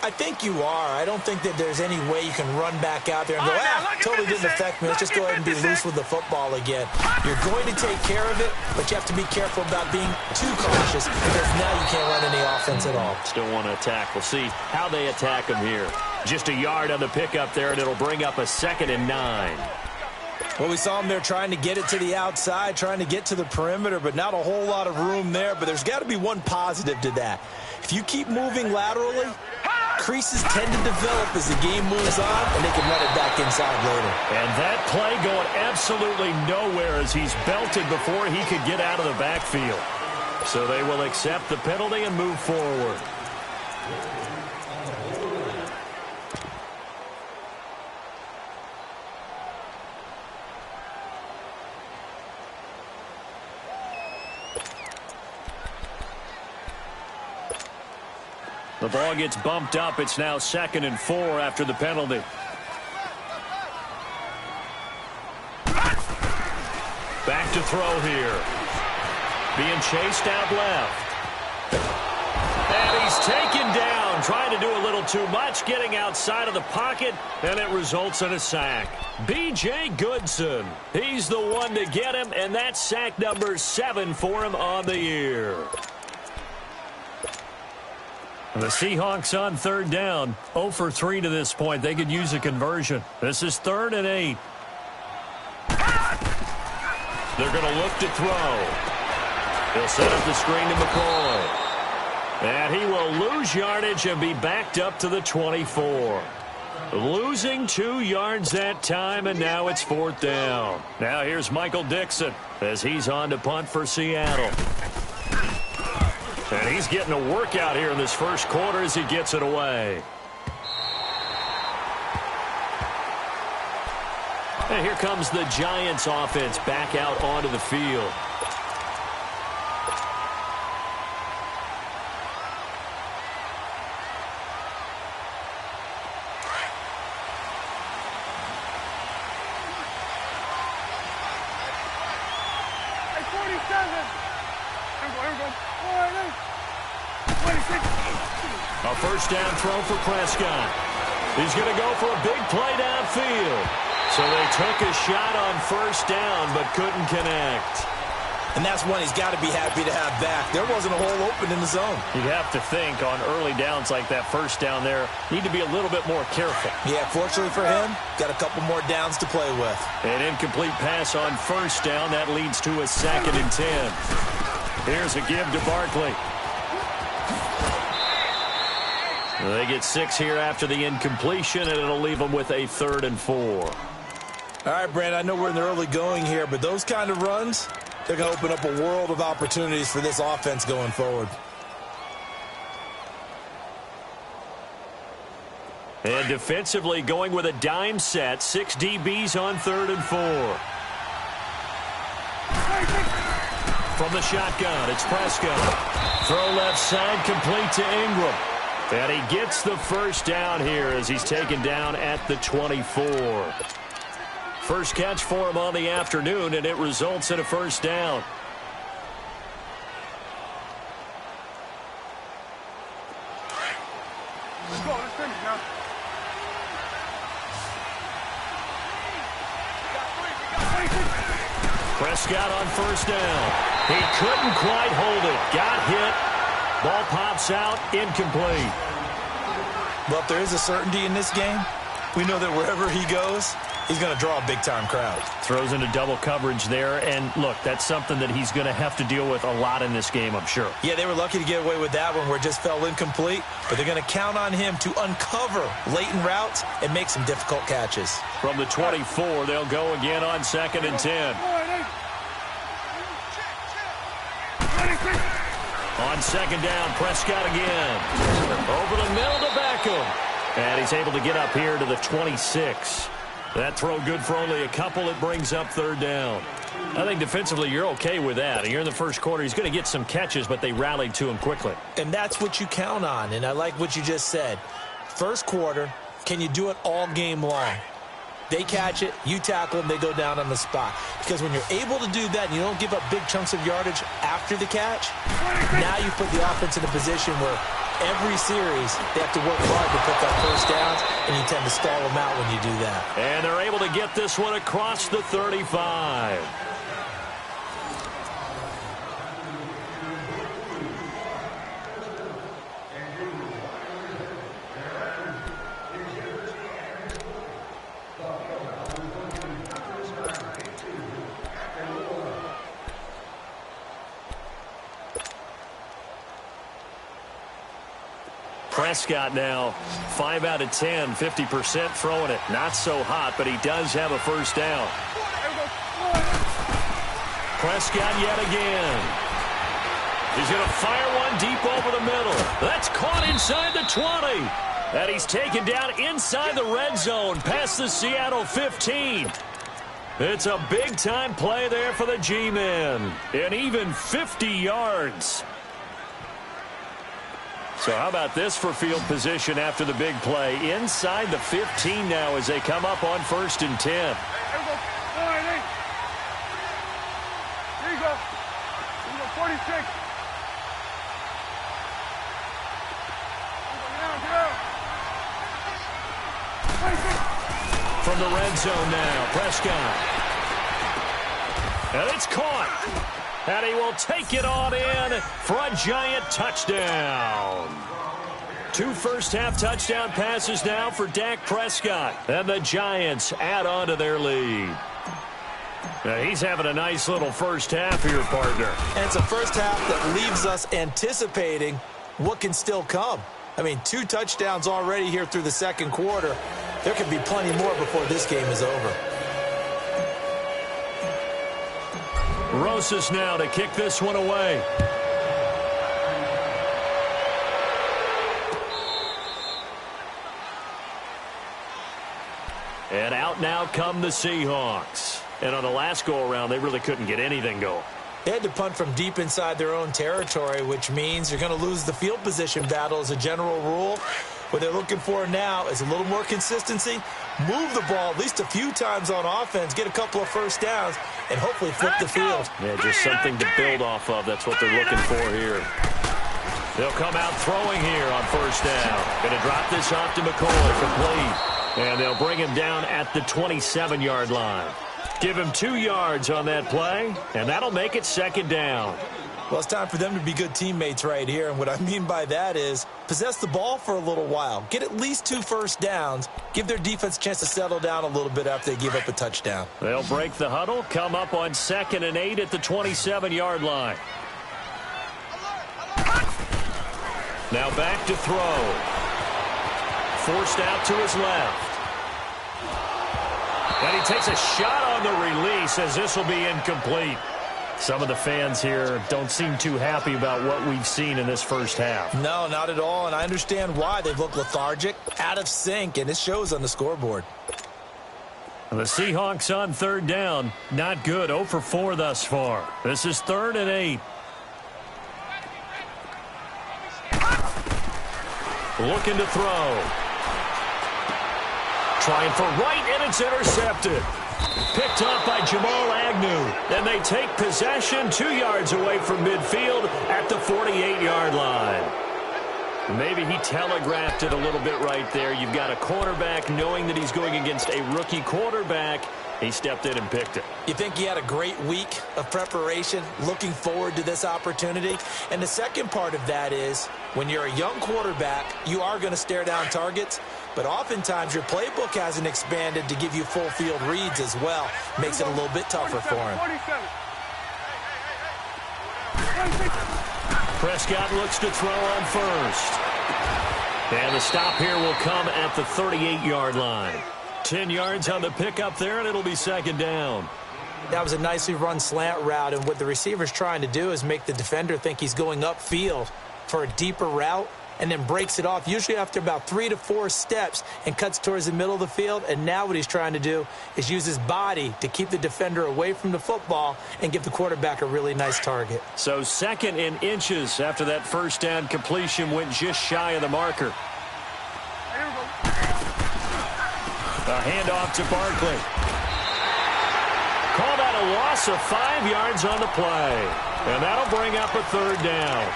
I think you are. I don't think that there's any way you can run back out there and go, totally didn't affect me. Let's just go ahead and be loose with the football again. You're going to take care of it, but you have to be careful about being too cautious because now you can't run any offense at all. Still want to attack. We'll see how they attack him here. Just a yard on the pickup there, and it'll bring up a 2nd and 9. Well, we saw him there trying to get it to the outside, trying to get to the perimeter, but not a whole lot of room there. But there's got to be one positive to that. If you keep moving laterally, creases tend to develop as the game moves on, and they can run it back inside later. And that play going absolutely nowhere as he's belted before he could get out of the backfield. So they will accept the penalty and move forward. The ball gets bumped up. It's now 2nd and 4 after the penalty. Back to throw here. Being chased out left. And he's taken down, trying to do a little too much, getting outside of the pocket, and it results in a sack. B.J. Goodson, he's the one to get him, and that's sack number 7 for him on the year. The Seahawks on 3rd down, 0 for 3 to this point. They could use a conversion. This is 3rd and 8. They're going to look to throw. He'll set up the screen to McCoy. And he will lose yardage and be backed up to the 24. Losing 2 yards that time, and now it's 4th down. Now here's Michael Dixon as he's on to punt for Seattle. And he's getting a workout here in this first quarter as he gets it away. And here comes the Giants offense back out onto the field. A first down throw for Prescott. He's going to go for a big play downfield. So they took a shot on first down but couldn't connect. And that's one he's got to be happy to have back. There wasn't a hole open in the zone. You'd have to think on early downs like that first down there, need to be a little bit more careful. Yeah, fortunately for him, got a couple more downs to play with. An incomplete pass on first down. That leads to a 2nd and 10. Here's a give to Barkley. They get 6 here after the incompletion, and it'll leave them with a 3rd and 4. All right, Brand, I know we're in the early going here, but those kind of runs, they're going to open up a world of opportunities for this offense going forward. And defensively going with a dime set, 6 DBs on 3rd and 4. From the shotgun, it's Prescott. Throw left side, complete to Ingram. And he gets the first down here as he's taken down at the 24. First catch for him on the afternoon, and it results in a first down. Prescott on first down. He couldn't quite hold it. Got hit. Ball pops out, incomplete. Well, if there is a certainty in this game, we know that wherever he goes, he's going to draw a big-time crowd. Throws into double coverage there, and look, that's something that he's going to have to deal with a lot in this game, I'm sure. Yeah, they were lucky to get away with that one where it just fell incomplete, but they're going to count on him to uncover latent routes and make some difficult catches. From the 24, they'll go again on 2nd and 10. On 2nd down, Prescott again. Over the middle to Beckham. And he's able to get up here to the 26. That throw good for only a couple. It brings up 3rd down. I think defensively you're okay with that. Here in the first quarter, he's going to get some catches, but they rallied to him quickly. And that's what you count on, and I like what you just said. First quarter, can you do it all game long? They catch it, you tackle them, they go down on the spot. Because when you're able to do that and you don't give up big chunks of yardage after the catch, now you put the offense in a position where every series, they have to work hard to pick up first downs, and you tend to stall them out when you do that. And they're able to get this one across the 35. Prescott now 5 out of 10, 50% throwing it. Not so hot, but he does have a first down. Prescott yet again. He's going to fire one deep over the middle. That's caught inside the 20. And he's taken down inside the red zone past the Seattle 15. It's a big-time play there for the G-men. And even 50 yards. So how about this for field position after the big play? Inside the 15 now as they come up on 1st and 10. There you go. 46. From the red zone now, Prescott. And it's caught. And he will take it on in for a giant touchdown. 2 first-half touchdown passes now for Dak Prescott. And the Giants add on to their lead. Now he's having a nice little first half here, partner. And it's a first half that leaves us anticipating what can still come. I mean, 2 touchdowns already here through the second quarter. There could be plenty more before this game is over. Rosas now to kick this one away. And out now come the Seahawks. And on the last go-around, they really couldn't get anything going. They had to punt from deep inside their own territory, which means you're going to lose the field position battle as a general rule. What they're looking for now is a little more consistency, move the ball at least a few times on offense, get a couple of first downs, and hopefully flip the field. Yeah, just something to build off of. That's what they're looking for here. They'll come out throwing here on first down. Going to drop this off to McCoy, complete. And they'll bring him down at the 27-yard line. Give him 2 yards on that play, and that'll make it second down. Well, it's time for them to be good teammates right here, and what I mean by that is possess the ball for a little while, get at least 2 first downs, give their defense a chance to settle down a little bit after they give up a touchdown. They'll break the huddle, come up on 2nd and 8 at the 27-yard line. Now back to throw. Forced out to his left. And he takes a shot on the release as this will be incomplete. Some of the fans here don't seem too happy about what we've seen in this first half. No, not at all, and I understand why. They've looked lethargic, out of sync, and it shows on the scoreboard. The Seahawks on 3rd down. Not good. 0 for 4 thus far. This is 3rd and 8. Looking to throw. Trying for right, and it's intercepted. Picked up by Jamal Agnew. And they take possession 2 yards away from midfield at the 48-yard line. Maybe he telegraphed it a little bit right there. You've got a quarterback knowing that he's going against a rookie quarterback. He stepped in and picked it. You think he had a great week of preparation, looking forward to this opportunity? And the second part of that is, when you're a young quarterback, you are going to stare down targets, but oftentimes your playbook hasn't expanded to give you full field reads as well. Makes it a little bit tougher for him. Prescott looks to throw on first. And the stop here will come at the 38-yard line. 10 yards on the pickup there, and it'll be second down. That was a nicely run slant route, and what the receiver's trying to do is make the defender think he's going upfield for a deeper route, and then breaks it off, usually after about 3 to 4 steps, and cuts towards the middle of the field. And now what he's trying to do is use his body to keep the defender away from the football and give the quarterback a really nice target. So 2nd and inches after that first down completion went just shy of the marker. A handoff to Barkley. Call that a loss of 5 yards on the play. And that'll bring up a 3rd down.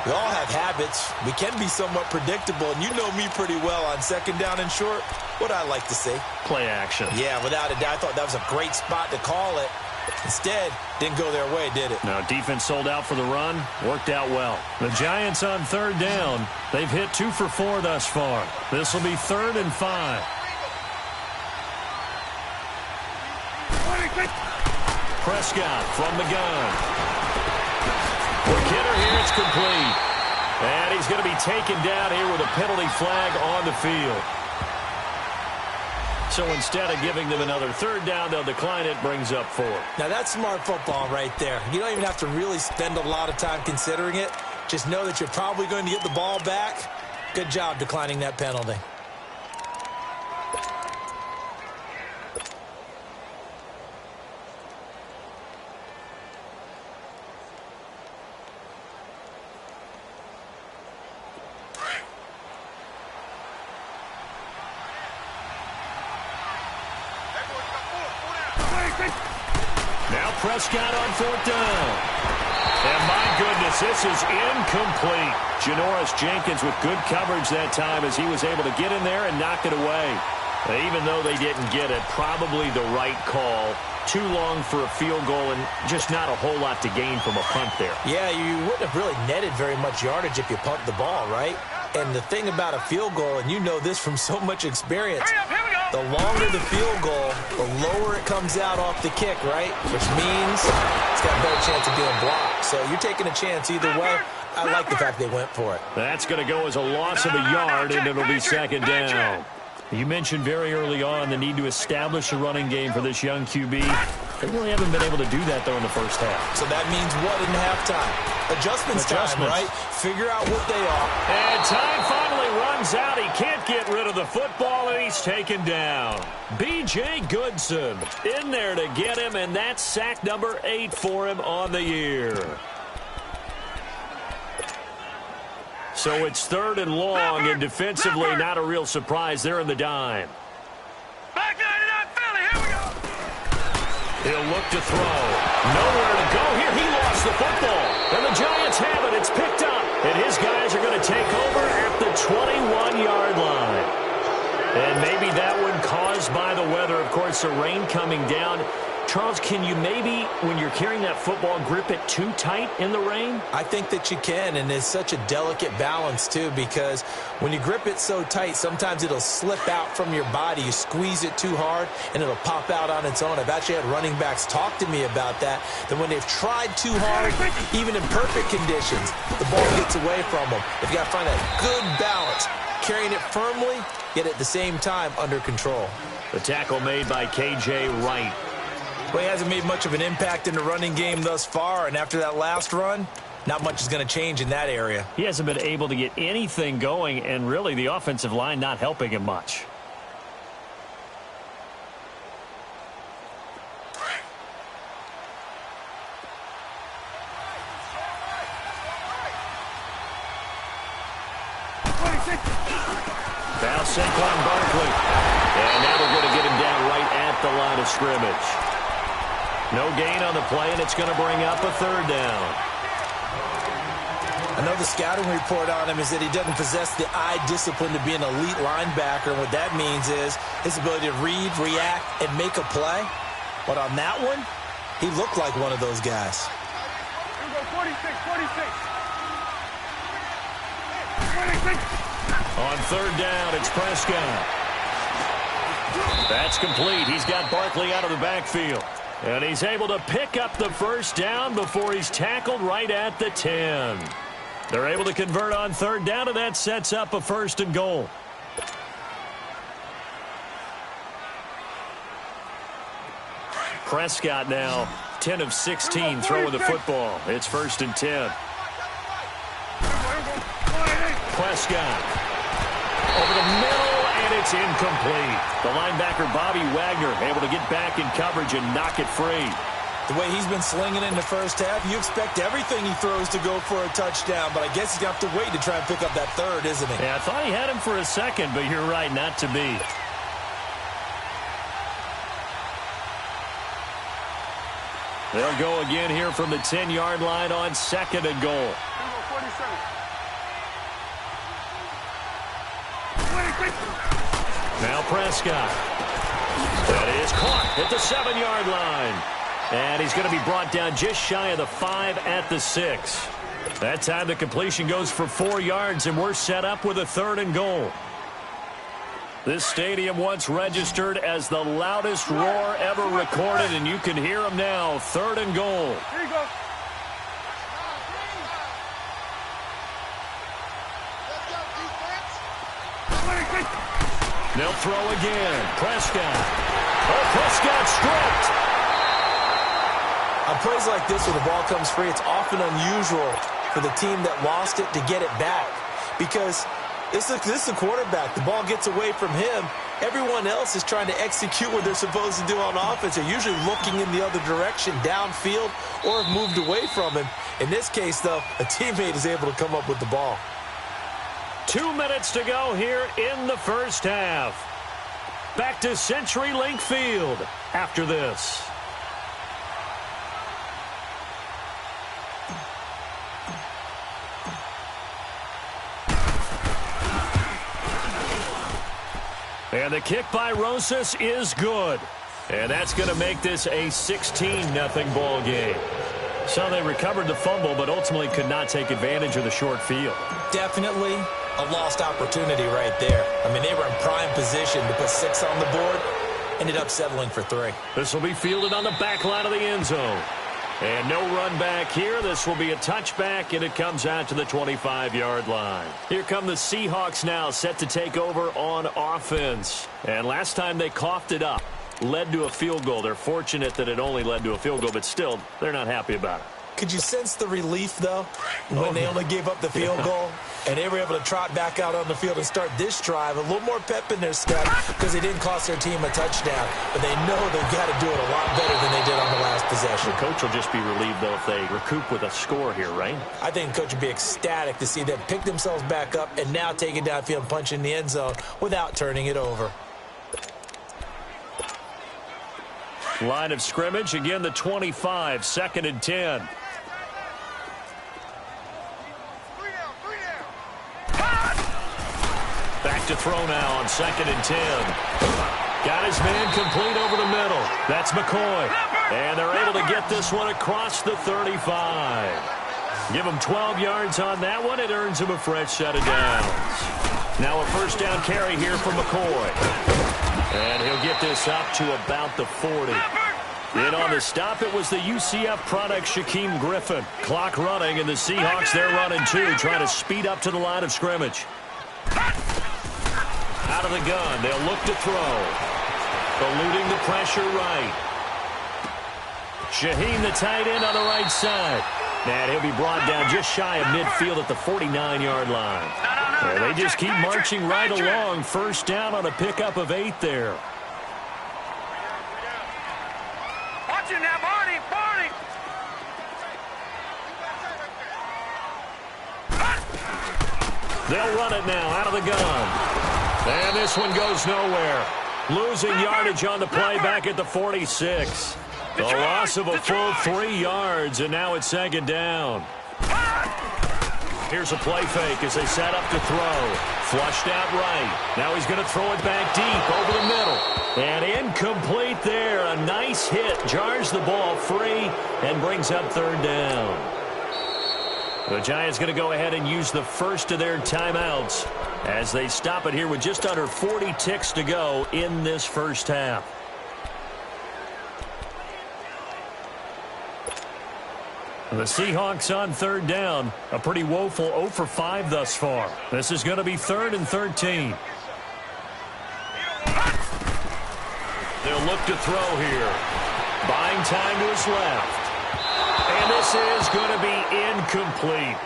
We all have habits. We can be somewhat predictable, and you know me pretty well on second down and short. What I like to say? Play action. Yeah, without a doubt. I thought that was a great spot to call it. Instead, didn't go their way, did it? No, defense sold out for the run. Worked out well. The Giants on third down. They've hit 2 for 4 thus far. This will be 3rd and 5. Prescott from the gun. For Kidder here, it's complete. And he's going to be taken down here with a penalty flag on the field. So instead of giving them another 3rd down, they'll decline it, brings up 4. Now, that's smart football right there. You don't even have to really spend a lot of time considering it. Just know that you're probably going to get the ball back. Good job declining that penalty. Now Prescott on 4th down. And my goodness, this is incomplete. Janoris Jenkins with good coverage that time as he was able to get in there and knock it away. Even though they didn't get it, probably the right call. Too long for a field goal and just not a whole lot to gain from a punt there. Yeah, you wouldn't have really netted very much yardage if you pumped the ball, right? And the thing about a field goal, and you know this from so much experience, the longer the field goal, the lower it comes out off the kick, right? Which means it's got a better chance of being blocked. So you're taking a chance either way. I like the fact they went for it. That's going to go as a loss of a yard, and it'll be 2nd down. You mentioned very early on the need to establish a running game for this young QB. They really haven't been able to do that, though, in the first half. So that means what in halftime? Adjustments time, right? Figure out what they are. And time finally runs out. He can't get rid of the football, and he's taken down. B.J. Goodson in there to get him, and that's sack number 8 for him on the year. So it's 3rd and long, and defensively not a real surprise. They're in the dime. Back 99 Philly, here we go. He'll look to throw. Nowhere to go here. He lost the football. And the Giants have it. It's picked up. And his guys are going to take over at the 21-yard line. And maybe that one caused by the weather. Of course, the rain coming down. Charles, can you maybe, when you're carrying that football, grip it too tight in the rain? I think that you can, and it's such a delicate balance, too, because when you grip it so tight, sometimes it'll slip out from your body. You squeeze it too hard, and it'll pop out on its own. I've actually had running backs talk to me about that when they've tried too hard, even in perfect conditions, the ball gets away from them. They've got to find that good balance, carrying it firmly, yet at the same time under control. The tackle made by K.J. Wright. Well, he hasn't made much of an impact in the running game thus far, and after that last run, not much is going to change in that area. He hasn't been able to get anything going, and really the offensive line not helping him much. Foul Saquon Barkley. And now they're going to get him down right at the line of scrimmage. No gain on the play, and it's going to bring up a 3rd down. I know the scouting report on him is that he doesn't possess the eye discipline to be an elite linebacker. And what that means is his ability to read, react, and make a play. But on that one, he looked like one of those guys. Here we go, 46, 46. On 3rd down, it's Prescott. That's complete. He's got Barkley out of the backfield. And he's able to pick up the 1st down before he's tackled right at the 10. They're able to convert on 3rd down, and that sets up a 1st and goal. Prescott now 10 of 16 throwing the football. It's 1st and 10. Prescott over the middle, and it's incomplete. The linebacker, Bobby Wagner, able to get back in coverage and knock it free. The way he's been slinging in the first half, you expect everything he throws to go for a touchdown, but I guess he's going to have to wait to try and pick up that 3rd, isn't he? Yeah, I thought he had him for a second, but you're right, not to be. They'll go again here from the 10-yard line on 2nd and goal. Now Prescott. That is caught at the 7-yard line. And he's going to be brought down just shy of the 5 at the 6. That time the completion goes for 4 yards, and we're set up with a 3rd and goal. This stadium once registered as the loudest roar ever recorded, and you can hear them now. 3rd and goal. Here you go. They'll throw again. Prescott. Oh, Prescott stripped. On plays like this where the ball comes free, it's often unusual for the team that lost it to get it back, because this is the quarterback. The ball gets away from him. Everyone else is trying to execute what they're supposed to do on offense. They're usually looking in the other direction, downfield, or have moved away from him. In this case, though, a teammate is able to come up with the ball. 2 minutes to go here in the first half. Back to CenturyLink Field after this. And the kick by Rosas is good. And that's going to make this a 16-0 ball game. So they recovered the fumble, but ultimately could not take advantage of the short field. Definitely a lost opportunity right there. I mean, they were in prime position to put 6 on the board. Ended up settling for 3. This will be fielded on the back line of the end zone. And no run back here. This will be a touchback, and it comes out to the 25-yard line. Here come the Seahawks now, set to take over on offense. And last time they coughed it up, led to a field goal. They're fortunate that it only led to a field goal, but still, they're not happy about it. Could you sense the relief, though, when they only gave up the field goal? And they were able to trot back out on the field and start this drive. A little more pep in their step because they didn't cost their team a touchdown. But they know they've got to do it a lot better than they did on the last possession. The coach will just be relieved, though, if they recoup with a score here, right? I think the coach would be ecstatic to see them pick themselves back up and now take it downfield and punch in the end zone without turning it over. Line of scrimmage, again, the 25, 2nd and 10. Back to throw now on 2nd and 10. Got his man complete over the middle. That's McCoy. And they're able to get this one across the 35. Give him 12 yards on that one. It earns him a fresh set of downs. Now a first down carry here from McCoy. And he'll get this up to about the 40. In on the stop, it was the UCF product, Shaquem Griffin. Clock running, and the Seahawks, they're running too, trying to speed up to the line of scrimmage. Out of the gun, they'll look to throw. Eluding the pressure right. Shaheen, the tight end, on the right side. And he'll be brought down just shy of midfield at the 49-yard line. And they just keep marching right along. First down on a pickup of 8 there. Watch it now, Barney, Barney. They'll run it now out of the gun. And this one goes nowhere. Losing yardage on the play back at the 46. The loss of a full 3 yards, and now it's 2nd down. Here's a play fake as they set up to throw. Flushed out right. Now he's going to throw it back deep over the middle. And incomplete there. A nice hit. Jars the ball free and brings up 3rd down. The Giants going to go ahead and use the first of their timeouts as they stop it here with just under 40 ticks to go in this first half. The Seahawks on 3rd down. A pretty woeful 0 for 5 thus far. This is going to be 3rd and 13. They'll look to throw here. Buying time to his left. And this is going to be incomplete.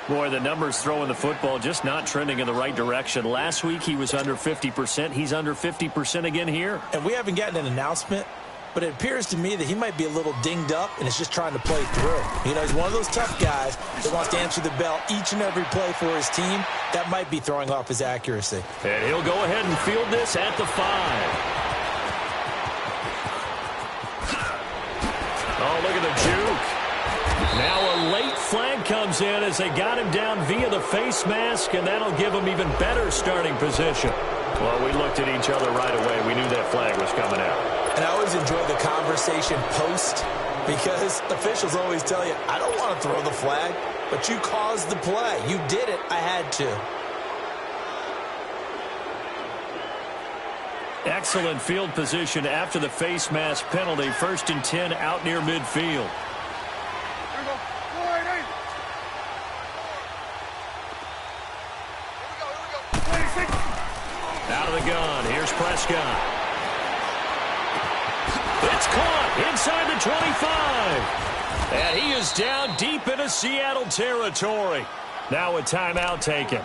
Boy, the numbers throwing the football just not trending in the right direction. Last week he was under 50%. He's under 50% again here. And we haven't gotten an announcement, but it appears to me that he might be a little dinged up and is just trying to play through. You know, he's one of those tough guys that wants to answer the bell each and every play for his team. That might be throwing off his accuracy. And he'll go ahead and field this at the 5. Oh, look at the juke. Now a late flag comes in as they got him down via the face mask, and that'll give him even better starting position. Well, we looked at each other right away. We knew that flag was coming out. And I always enjoy the conversation post because officials always tell you, I don't want to throw the flag, but you caused the play. You did it. I had to. Excellent field position after the face mask penalty. 1st and 10 out near midfield. Out of the gun. Here's Prescott. It's caught inside the 25. And he is down deep into Seattle territory. Now a timeout taken.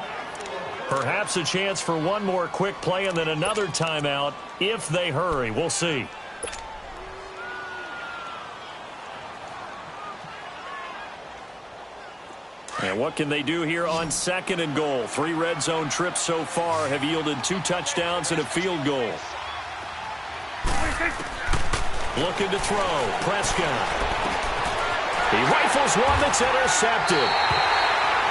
Perhaps a chance for one more quick play and then another timeout if they hurry. We'll see. And what can they do here on 2nd and goal? 3 red zone trips so far have yielded 2 touchdowns and a field goal. Looking to throw. Prescott. He rifles one that's intercepted.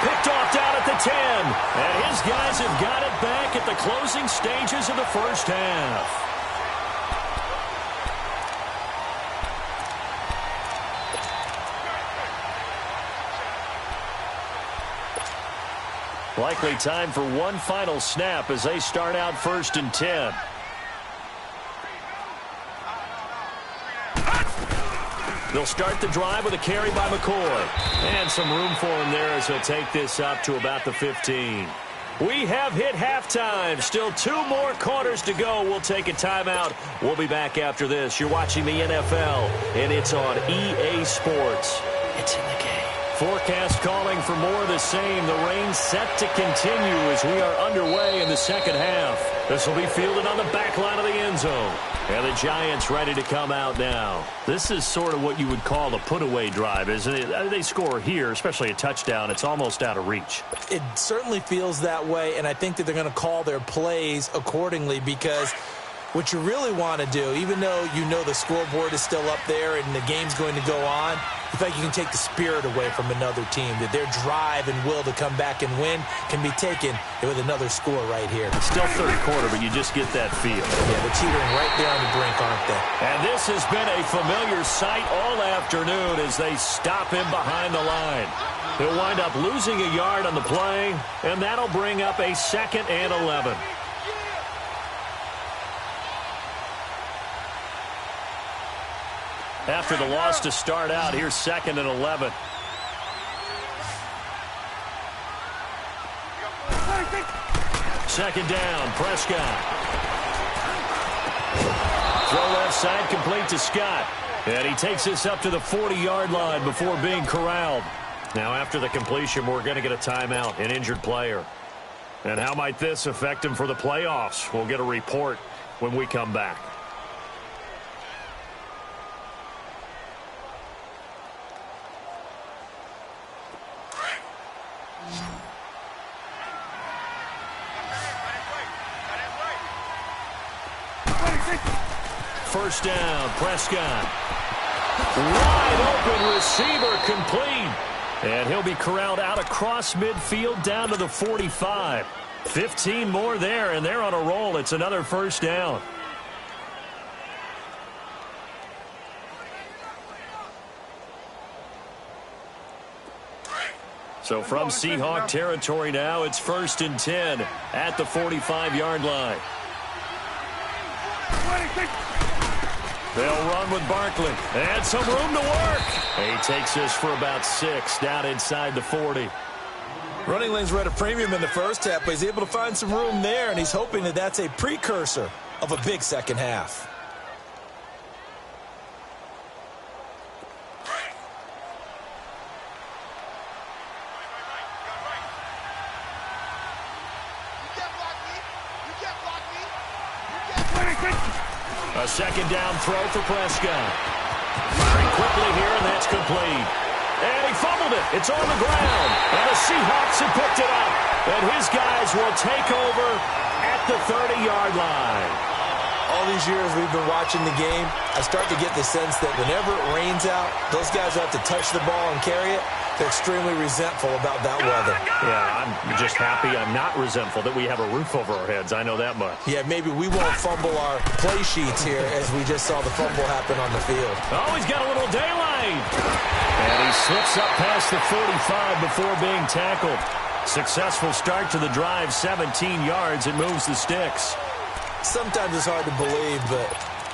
Picked off down at the 10. And his guys have got it back at the closing stages of the first half. Likely time for one final snap as they start out 1st and 10. They'll start the drive with a carry by McCoy. And some room for him there as he'll take this up to about the 15. We have hit halftime. Still 2 more quarters to go. We'll take a timeout. We'll be back after this. You're watching the NFL, and it's on EA Sports. It's in the game. Forecast calling for more of the same. The rain set to continue as we are underway in the second half. This will be fielded on the back line of the end zone. And the Giants ready to come out now. This is sort of what you would call a put-away drive, isn't it? They score here, especially a touchdown. It's almost out of reach. It certainly feels that way, and I think that they're going to call their plays accordingly because what you really want to do, even though you know the scoreboard is still up there and the game's going to go on, you think you can take the spirit away from another team, that their drive and will to come back and win can be taken with another score right here. Still 3rd quarter, but you just get that feel. Yeah, they're teetering right there on the brink, aren't they? And this has been a familiar sight all afternoon as they stop him behind the line. He'll wind up losing a yard on the play, and that'll bring up a 2nd and 11. After the loss to start out, here's 2nd and 11. Second down, Prescott. Throw left side, complete to Scott. And he takes this up to the 40-yard line before being corralled. Now, after the completion, we're going to get a timeout, an injured player. And how might this affect him for the playoffs? We'll get a report when we come back. First down, Prescott. Wide open receiver complete. And he'll be corralled out across midfield down to the 45. 15 more there, and they're on a roll. It's another first down. So from Seahawk territory now, it's 1st and 10 at the 45-yard line. They'll run with Barkley. And some room to work. He takes this for about 6 down inside the 40. Running lanes were at a premium in the first half, but he's able to find some room there, and he's hoping that that's a precursor of a big second half. A second down throw for Prescott. Firing quickly here, and that's complete. And he fumbled it. It's on the ground. And the Seahawks have picked it up. And his guys will take over at the 30-yard line. All these years we've been watching the game, I start to get the sense that whenever it rains out, those guys who have to touch the ball and carry it, they're extremely resentful about that weather. Yeah, I'm just happy I'm not resentful that we have a roof over our heads. I know that much. Yeah, maybe we won't fumble our play sheets here as we just saw the fumble happen on the field. Oh, he's got a little daylight. And he slips up past the 45 before being tackled. Successful start to the drive, 17 yards. It moves the sticks. Sometimes it's hard to believe, but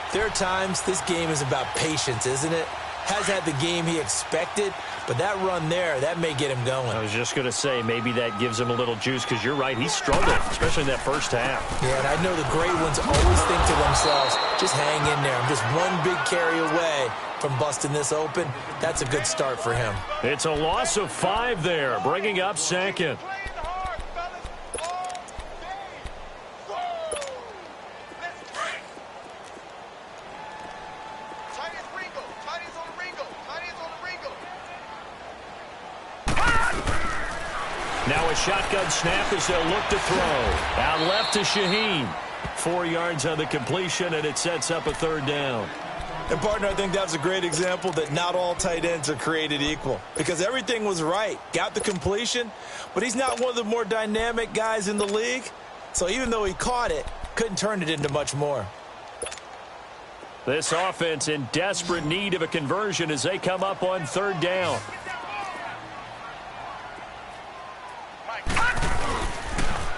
there are times this game is about patience, isn't it? Has had the game he expected, but that run there, that may get him going. I was just going to say, maybe that gives him a little juice, because you're right, he struggled, especially in that first half. Yeah, and I know the great ones always think to themselves, just hang in there. I'm just one big carry away from busting this open. That's a good start for him. It's a loss of 5 there, bringing up second. Now a shotgun snap as they'll look to throw. Out left to Shaheen. 4 yards on the completion, and it sets up a third down. And, partner, I think that's a great example that not all tight ends are created equal. Because everything was right. Got the completion, but he's not one of the more dynamic guys in the league. So even though he caught it, couldn't turn it into much more. This offense in desperate need of a conversion as they come up on third down.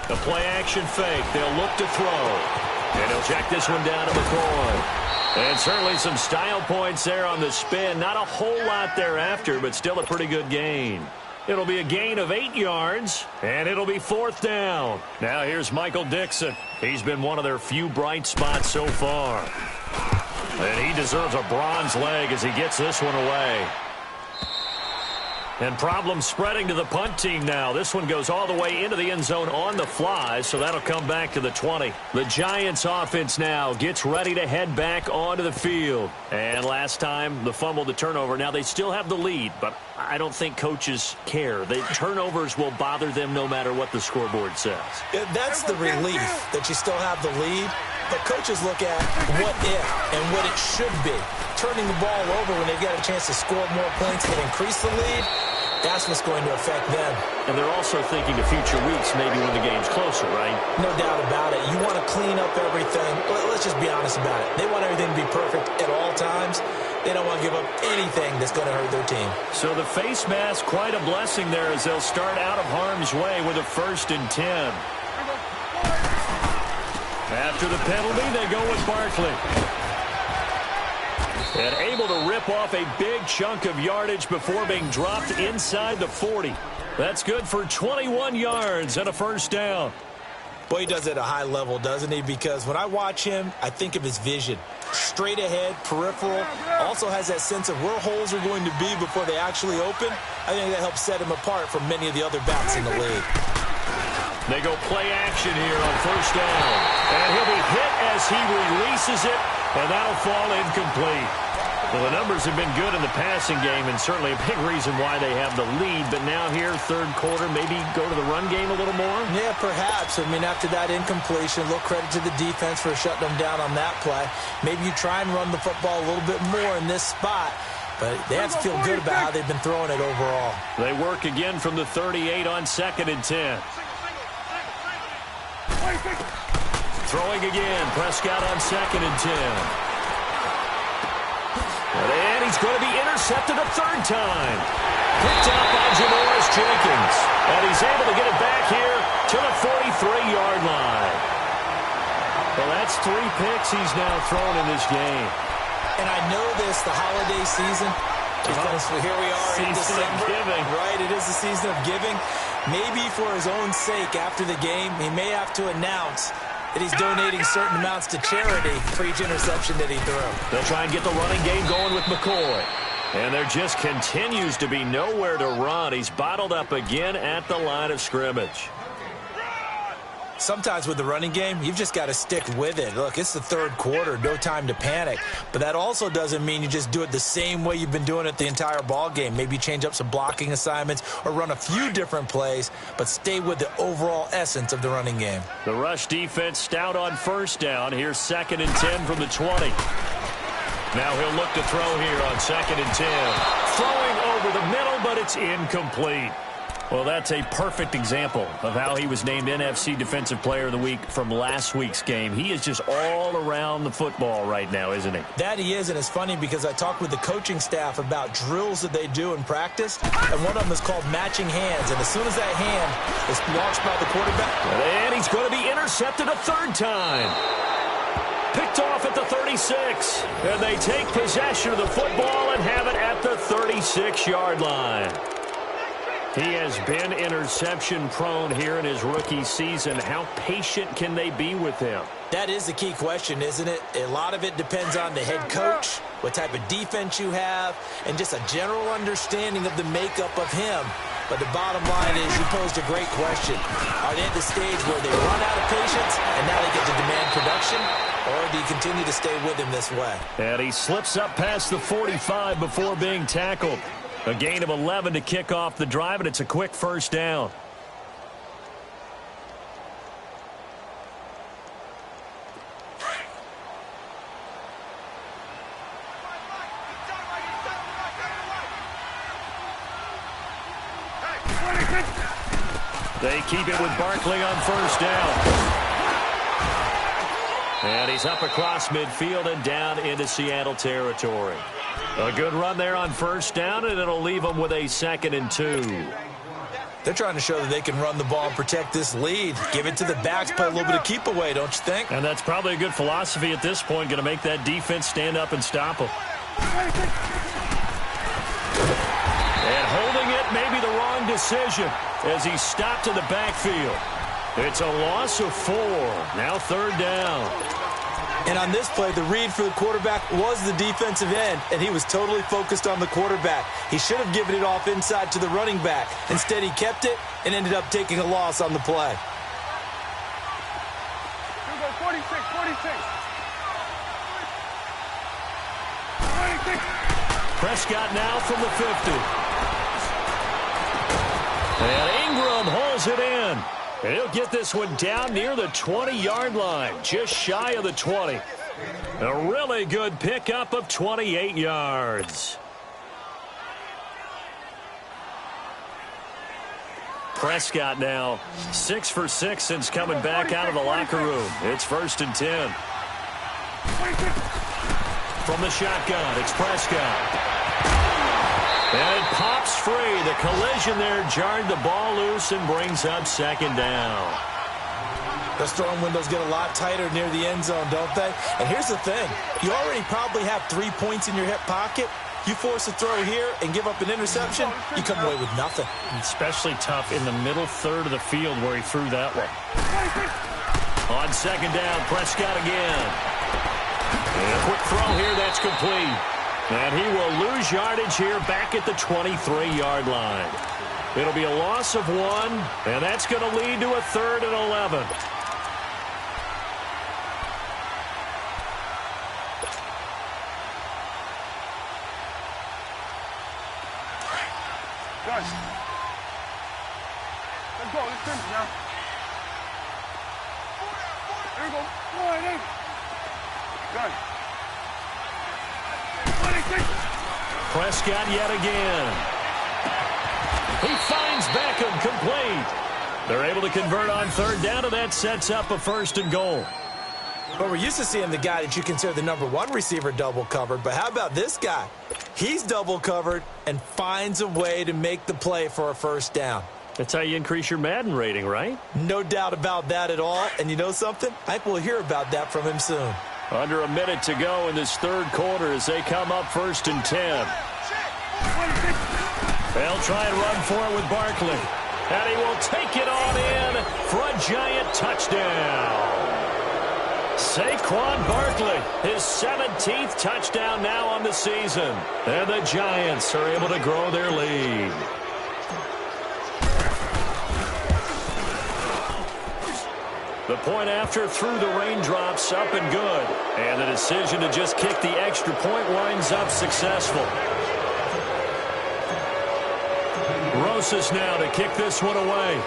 The play-action fake. They'll look to throw. And he'll check this one down to McCoy. And certainly some style points there on the spin. Not a whole lot thereafter, but still a pretty good gain. It'll be a gain of 8 yards, and it'll be fourth down. Now here's Michael Dixon. He's been one of their few bright spots so far. And he deserves a bronze leg as he gets this one away. And problems spreading to the punt team now. This one goes all the way into the end zone on the fly, so that'll come back to the 20. The Giants offense now gets ready to head back onto the field. And last time, the fumble, the turnover. Now they still have the lead, but I don't think coaches care. The turnovers will bother them no matter what the scoreboard says. That's the relief that you still have the lead. But coaches look at what if and what it should be. Turning the ball over when they get a chance to score more points and increase the lead, that's what's going to affect them. And they're also thinking of future weeks, maybe when the game's closer, right? No doubt about it. You want to clean up everything. Let's just be honest about it. They want everything to be perfect at all times. They don't want to give up anything that's going to hurt their team. So the face mask, quite a blessing there as they'll start out of harm's way with a 1st and 10. After the penalty, they go with Barkley. And able to rip off a big chunk of yardage before being dropped inside the 40. That's good for 21 yards and a first down. Boy, he does it at a high level, doesn't he? Because when I watch him, I think of his vision. Straight ahead, peripheral. Also has that sense of where holes are going to be before they actually open. I think that helps set him apart from many of the other backs in the league. They go play action here on first down. And he'll be hit as he releases it, and that'll fall incomplete. Well, the numbers have been good in the passing game, and certainly a big reason why they have the lead. But now here, third quarter, maybe go to the run game a little more? Yeah, perhaps. I mean, after that incompletion, a little credit to the defense for shutting them down on that play. Maybe you try and run the football a little bit more in this spot. But they have to feel good about how they've been throwing it overall. They work again from the 38 on 2nd and 10. Throwing again. Prescott on 2nd and 10. And he's going to be intercepted a third time. Picked up by Janoris Jenkins. And he's able to get it back here to the 43-yard line. Well, that's 3 picks he's now thrown in this game. And I know this, the holiday season, because here we are in December. Giving. Right, it is the season of giving. Maybe for his own sake after the game, he may have to announce that he's donating certain amounts to charity for each interception that he threw. They'll try and get the running game going with McCoy. And there just continues to be nowhere to run. He's bottled up again at the line of scrimmage. Sometimes with the running game, you've just got to stick with it. Look, it's the third quarter, no time to panic. But that also doesn't mean you just do it the same way you've been doing it the entire ball game. Maybe change up some blocking assignments or run a few different plays, but stay with the overall essence of the running game. The rush defense stout on first down. Here's 2nd and 10 from the 20. Now he'll look to throw here on 2nd and 10. Throwing over the middle, but it's incomplete. Well, that's a perfect example of how he was named NFC Defensive Player of the Week from last week's game. He is just all around the football right now, isn't he? That he is, and it's funny because I talked with the coaching staff about drills that they do in practice, and one of them is called matching hands. And as soon as that hand is launched by the quarterback, and he's going to be intercepted a 3rd time. Picked off at the 36, and they take possession of the football and have it at the 36-yard line. He has been interception-prone here in his rookie season. How patient can they be with him? That is the key question, isn't it? A lot of it depends on the head coach, what type of defense you have, and just a general understanding of the makeup of him. But the bottom line is, you posed a great question. Are they at the stage where they run out of patience and now they get to demand production? Or do you continue to stay with him this way? And he slips up past the 45 before being tackled. A gain of 11 to kick off the drive, and it's a quick 1st down. They keep it with Barkley on 1st down. And he's up across midfield and down into Seattle territory. A good run there on 1st down, and it'll leave them with a 2nd and 2. They're trying to show that they can run the ball and protect this lead. Give it to the backs, play a little bit of keep away, don't you think? And that's probably a good philosophy at this point, going to make that defense stand up and stop them. And holding it may be the wrong decision as he stopped in the backfield. It's a loss of 4. Now 3rd down. And on this play, the read for the quarterback was the defensive end, and he was totally focused on the quarterback. He should have given it off inside to the running back. Instead, he kept it and ended up taking a loss on the play. Here we go, 46. Prescott now from the 50. And Ingram holds it in. And he'll get this one down near the 20-yard line, just shy of the 20. A really good pickup of 28 yards. Prescott now 6 for 6 since coming back out of the locker room. It's 1st and 10. From the shotgun, it's Prescott. And it pops free. The collision there jarred the ball loose and brings up 2nd down. Those throwing windows get a lot tighter near the end zone, don't they? And here's the thing. You already probably have 3 points in your hip pocket. You force a throw here and give up an interception, you come away with nothing. Especially tough in the middle 3rd of the field where he threw that one. On 2nd down, Prescott again. And a quick throw here, that's complete. And he will lose yardage here back at the 23-yard line. It'll be a loss of 1, and that's going to lead to a 3rd and 11. Guys, let's go. Let's finish now. Here we go. Go ahead. Guys. Prescott yet again. He finds Beckham complete. They're able to convert on 3rd down, and that sets up a 1st and goal. Well, we're used to seeing the guy that you consider the #1 receiver double covered, but how about this guy? He's double covered and finds a way to make the play for a 1st down. That's how you increase your Madden rating, right? No doubt about that at all. And you know something? I think we'll hear about that from him soon. Under a minute to go in this 3rd quarter as they come up 1st and 10. They'll try and run for it with Barkley. And he will take it on in for a giant touchdown. Saquon Barkley, his 17th touchdown now on the season. And the Giants are able to grow their lead. The point after through the raindrops, up and good. And the decision to just kick the extra point winds up successful. Rosas now to kick this one away.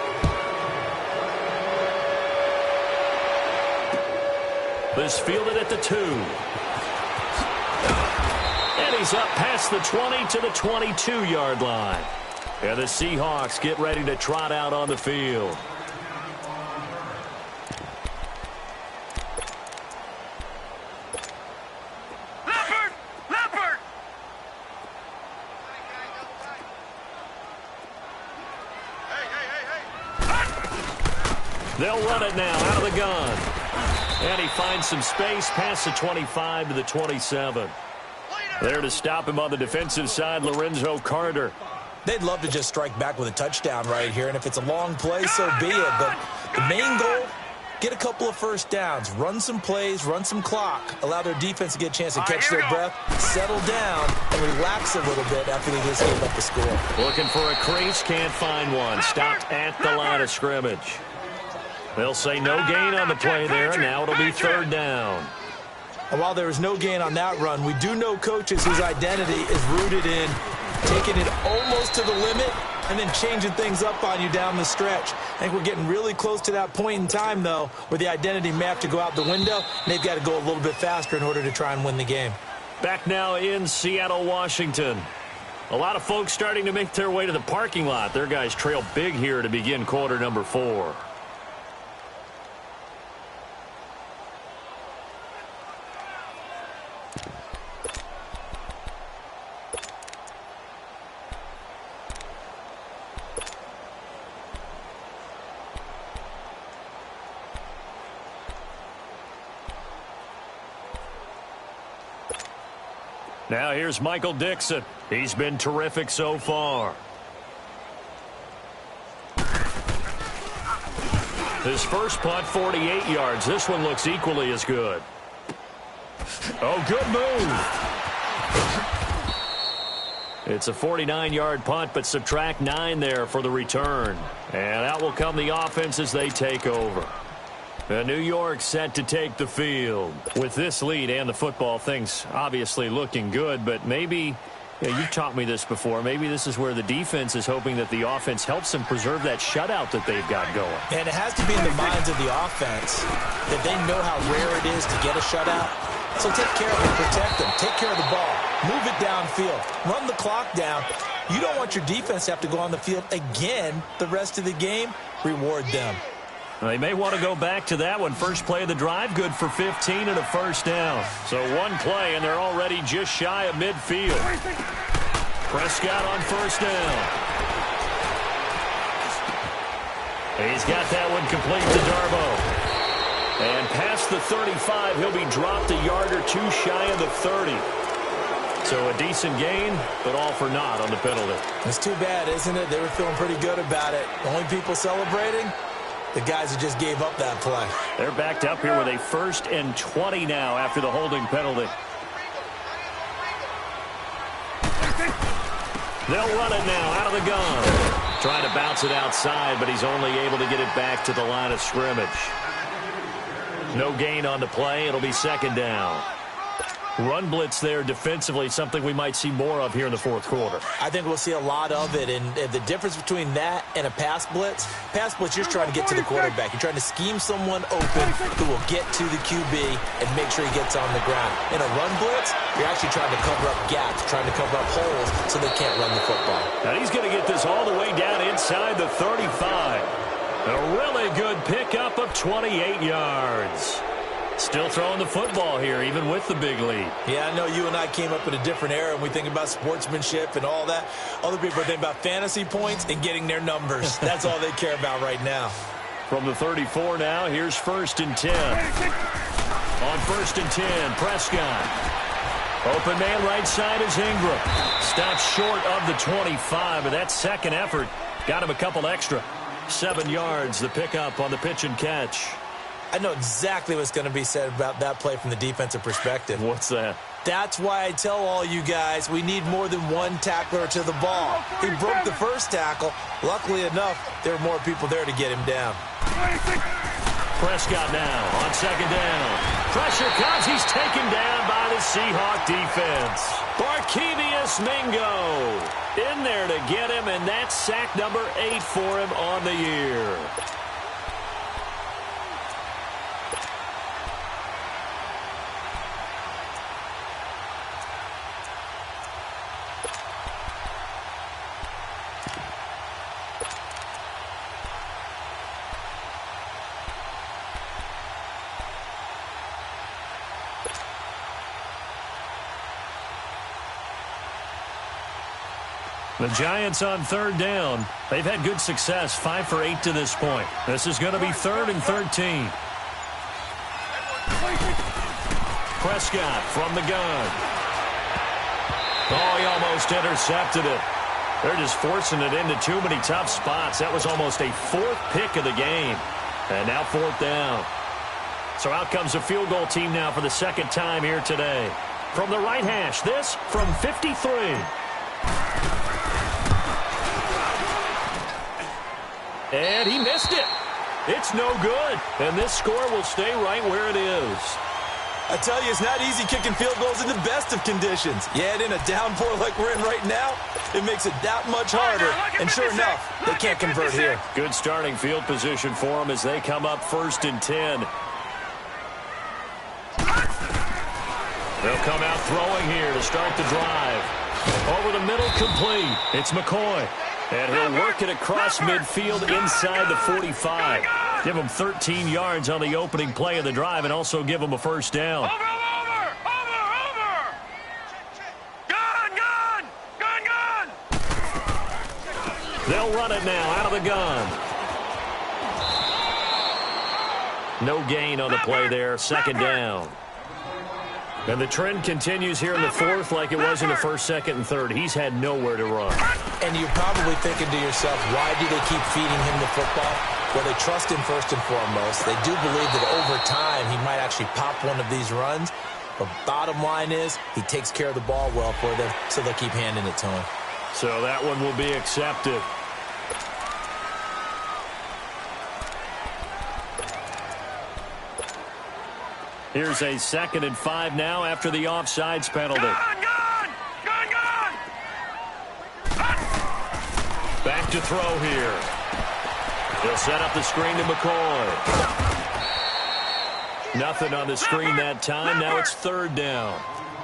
This fielded at the 2. And he's up past the 20 to the 22-yard line. And the Seahawks get ready to trot out on the field. They'll run it now out of the gun. And he finds some space past the 25 to the 27. There to stop him on the defensive side, Lorenzo Carter. They'd love to just strike back with a touchdown right here, and if it's a long play, so be it. But the main goal, get a couple of first downs, run some plays, run some clock, allow their defense to get a chance to catch their breath, settle down, and relax a little bit after they just gave up the score. Looking for a crease, can't find one. Stopped at the line of scrimmage. They'll say no gain on the play there. Now it'll be third down. And while there was no gain on that run, we do know coaches whose identity is rooted in taking it almost to the limit and then changing things up on you down the stretch. I think we're getting really close to that point in time, though, where the identity may have to go out the window, and they've got to go a little bit faster in order to try and win the game. Back now in Seattle, Washington. A lot of folks starting to make their way to the parking lot. Their guys trail big here to begin quarter number 4. Now here's Michael Dixon. He's been terrific so far. His first punt, 48 yards. This one looks equally as good. Oh, good move. It's a 49-yard punt, but subtract 9 there for the return. And out will come the offense as they take over. New York set to take the field. With this lead and the football, things obviously looking good, but maybe, you've taught me this before, maybe this is where the defense is hoping that the offense helps them preserve that shutout that they've got going. And it has to be in the minds of the offense that they know how rare it is to get a shutout. So take care of them, protect them, take care of the ball, move it downfield, run the clock down. You don't want your defense to have to go on the field again the rest of the game. Reward them. They may want to go back to that one. First play of the drive, good for 15 and a first down. So one play, and they're already just shy of midfield. Prescott on first down. He's got that one complete to Darbo. And past the 35, he'll be dropped a yard or two shy of the 30. So a decent gain, but all for naught on the penalty. It's too bad, isn't it? They were feeling pretty good about it. The only people celebrating, the guys who just gave up that play. They're backed up here with a 1st and 20 now after the holding penalty. They'll run it now out of the gun. Trying to bounce it outside, but he's only able to get it back to the line of scrimmage. No gain on the play. It'll be second down. Run blitz there defensively, something we might see more of here in the fourth quarter. I think we'll see a lot of it, and the difference between that and a pass blitz, you're trying to get to the quarterback. You're trying to scheme someone open who will get to the QB and make sure he gets on the ground. In a run blitz, you're actually trying to cover up gaps, trying to cover up holes so they can't run the football. Now he's going to get this all the way down inside the 35. A really good pickup of 28 yards. Still throwing the football here, even with the big lead. Yeah, I know you and I came up in a different era, and we think about sportsmanship and all that. Other people are thinking about fantasy points and getting their numbers. That's all they care about right now. From the 34 now, here's 1st and 10. On 1st and 10, Prescott. Open man right side is Ingram. Stops short of the 25, but that second effort got him a couple extra. 7 yards, the pickup on the pitch and catch. I know exactly what's going to be said about that play from the defensive perspective. What's that? That's why I tell all you guys we need more than one tackler to the ball. He broke the first tackle. Luckily enough, there were more people there to get him down. Prescott now on second down. Pressure comes. He's taken down by the Seahawk defense. Barkevious Mingo in there to get him, and that's sack number 8 for him on the year. The Giants on third down. They've had good success, 5 for 8 to this point. This is going to be 3rd and 13. Prescott from the gun. Oh, he almost intercepted it. They're just forcing it into too many tough spots. That was almost a 4th pick of the game. And now 4th down. So out comes the field goal team now for the 2nd time here today. From the right hash, this from 53. And he missed it. It's no good. And this score will stay right where it is. I tell you, it's not easy kicking field goals in the best of conditions. You add in a downpour like we're in right now, it makes it that much harder. And sure enough, they can't convert here. Good starting field position for them as they come up 1st and 10. They'll come out throwing here to start the drive. Over the middle, complete. It's McCoy. And he'll work it across midfield inside the 45. Give him 13 yards on the opening play of the drive and also give him a 1st down. Over! Gun! They'll run it now out of the gun. No gain on the play there. 2nd down. And the trend continues here in the 4th like it was in the 1st, 2nd, and 3rd. He's had nowhere to run. And you're probably thinking to yourself, why do they keep feeding him the football? Well, they trust him first and foremost. They do believe that over time he might actually pop one of these runs. But bottom line is he takes care of the ball well for them, so they'll keep handing it to him. So that one will be accepted. Here's a 2nd and 5 now after the offsides penalty. Gun! Back to throw here. He'll set up the screen to McCoy. Nothing on the screen that time. Now it's 3rd down.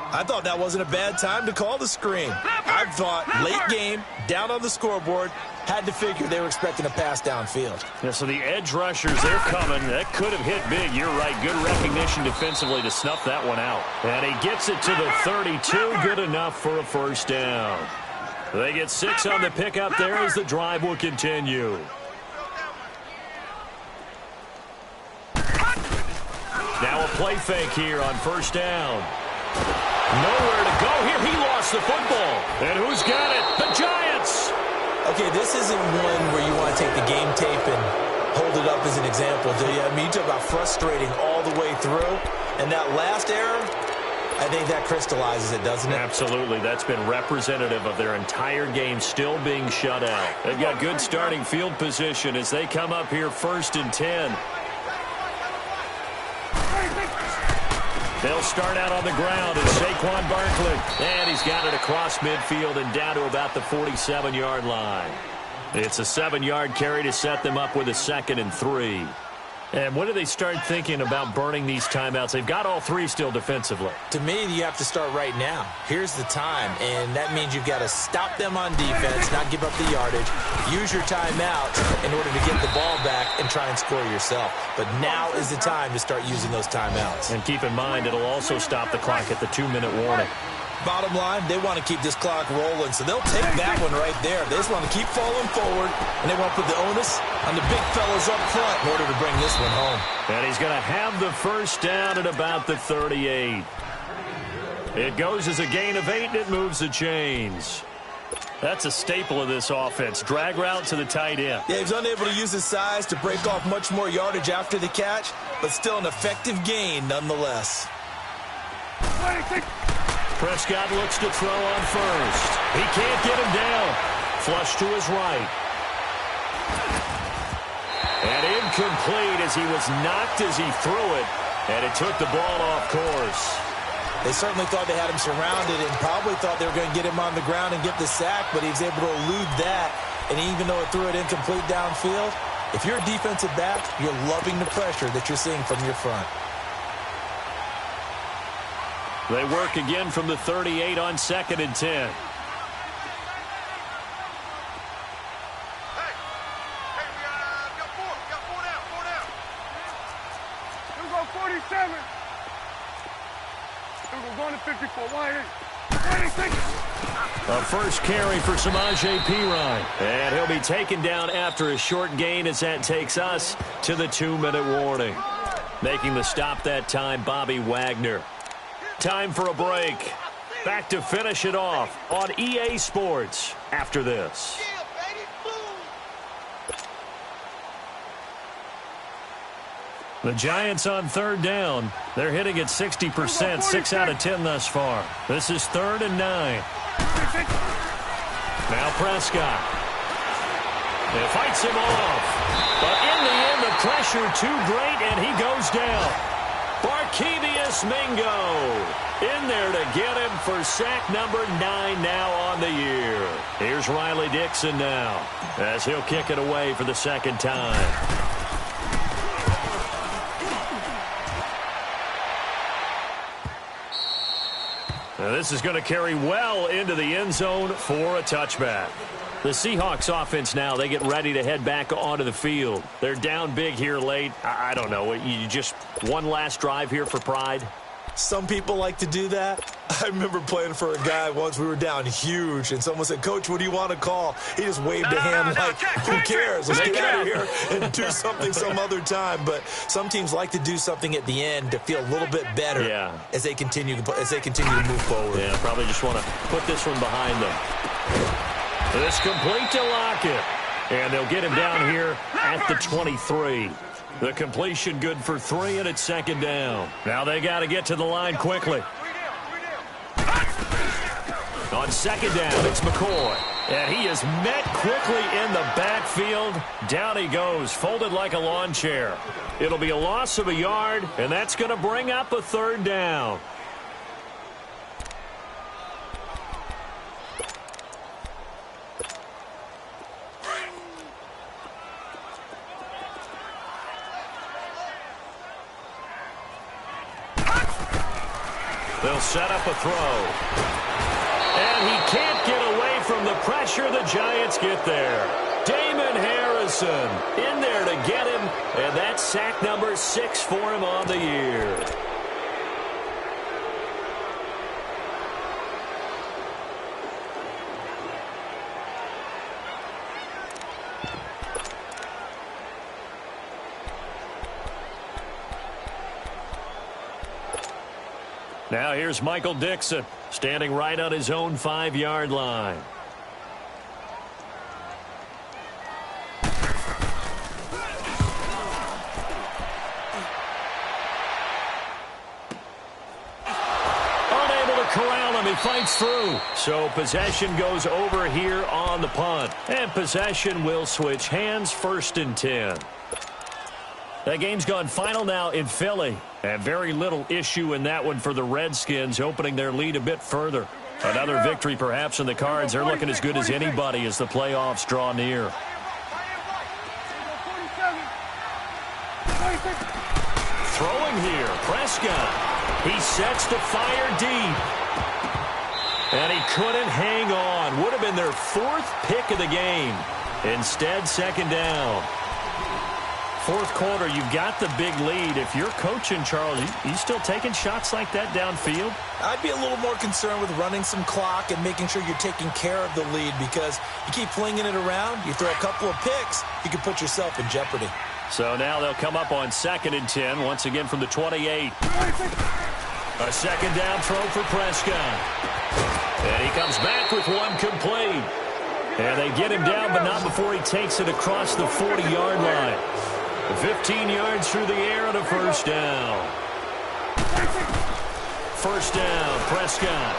I thought that wasn't a bad time to call the screen. I thought late game, down on the scoreboard, had to figure they were expecting a pass downfield. Yeah, so the edge rushers, they're coming. That could have hit big. You're right. Good recognition defensively to snuff that one out. And he gets it to the 32. Good enough for a 1st down. They get 6 on the pickup there as the drive will continue. Now a play fake here on 1st down. Nowhere to go here. He lost the football. And who's got it? The Giants. Okay, this isn't one where you want to take the game tape and hold it up as an example, do you? I mean, you talk about frustrating all the way through. And that last error, I think that crystallizes it, doesn't it? Absolutely. That's been representative of their entire game still being shut out. They've got good starting field position as they come up here 1st and 10. They'll start out on the ground as Saquon Barkley. And he's got it across midfield and down to about the 47-yard line. It's a 7-yard carry to set them up with a 2nd and 3. And when do they start thinking about burning these timeouts? They've got all 3 still defensively. To me, you have to start right now. Here's the time, and that means you've got to stop them on defense, not give up the yardage, use your timeout in order to get the ball back and try and score yourself. But now is the time to start using those timeouts. And keep in mind, it'll also stop the clock at the 2-minute warning. Bottom line, they want to keep this clock rolling, so they'll take that one right there. They just want to keep falling forward, and they want to put the onus on the big fellas up front in order to bring this one home. And he's going to have the 1st down at about the 38. It goes as a gain of 8, and it moves the chains. That's a staple of this offense. Drag route to the tight end. Yeah, he's unable to use his size to break off much more yardage after the catch, but still an effective gain nonetheless. Prescott looks to throw on 1st. He can't get him down. Flush to his right. And in incomplete as he was knocked as he threw it, and it took the ball off course. They certainly thought they had him surrounded and probably thought they were going to get him on the ground and get the sack, but he was able to elude that. And even though it threw it incomplete downfield, if you're a defensive back, you're loving the pressure that you're seeing from your front. They work again from the 38 on 2nd and 10. A first carry for Samaje Perine. And he'll be taken down after a short gain as that takes us to the 2-minute warning. Making the stop that time, Bobby Wagner. Time for a break. Back to finish it off on EA Sports after this. The Giants on 3rd down. They're hitting at 60%, 6 out of 10 thus far. This is 3rd and 9. Now Prescott. It fights him off. But in the end, the pressure too great, and he goes down. Barkevious Mingo in there to get him for sack number 9 now on the year. Here's Riley Dixon now as he'll kick it away for the 2nd time. Now this is going to carry well into the end zone for a touchback. The Seahawks offense now, they get ready to head back onto the field. They're down big here late. I don't know. You just one last drive here for pride? Some people like to do that. I remember playing for a guy once. We were down huge, and someone said, "Coach, what do you want to call?" He just waved a hand like, who cares? Let's get out of here and do something some other time. But some teams like to do something at the end to feel a little bit better as they continue to move forward. Yeah, probably just want to put this one behind them. This complete to Lockett. And they'll get him down here at the 23. The completion good for 3, and it's 2nd down. Now they got to get to the line quickly. On 2nd down, it's McCoy. And he is met quickly in the backfield. Down he goes, folded like a lawn chair. It'll be a loss of a yard, and that's going to bring up a 3rd down. They'll set up a throw. And he can't get away from the pressure. The Giants get there. Damon Harrison in there to get him. And that's sack number 6 for him on the year. Now here's Michael Dixon, standing right on his own 5-yard line. Unable to corral him, he fights through. So possession goes over here on the punt. And possession will switch hands, 1st and 10. That game's gone final now in Philly. And very little issue in that one for the Redskins, opening their lead a bit further. Another victory perhaps in the cards. They're looking as good as anybody as the playoffs draw near. Throwing here, Prescott. He sets to fire deep. And he couldn't hang on. Would have been their 4th pick of the game. Instead, 2nd down. 4th quarter, you've got the big lead. If you're coaching, Charles, you still taking shots like that downfield? I'd be a little more concerned with running some clock and making sure you're taking care of the lead, because you keep flinging it around, you throw a couple of picks, you can put yourself in jeopardy. So now they'll come up on 2nd and 10, once again from the 28. A 2nd down throw for Prescott. And he comes back with one complete. And they get him down, but not before he takes it across the 40-yard line. 15 yards through the air and a 1st down. 1st down, Prescott.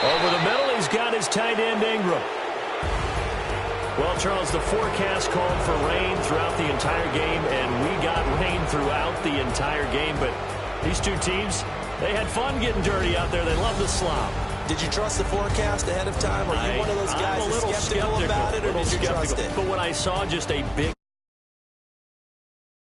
Over the middle, he's got his tight end Ingram. Well, Charles, the forecast called for rain throughout the entire game, and we got rain throughout the entire game. But these two teams, they had fun getting dirty out there. They love the slop. Did you trust the forecast ahead of time? Are you one of those guys that's skeptical about it, or did you trust it? But when I saw just a big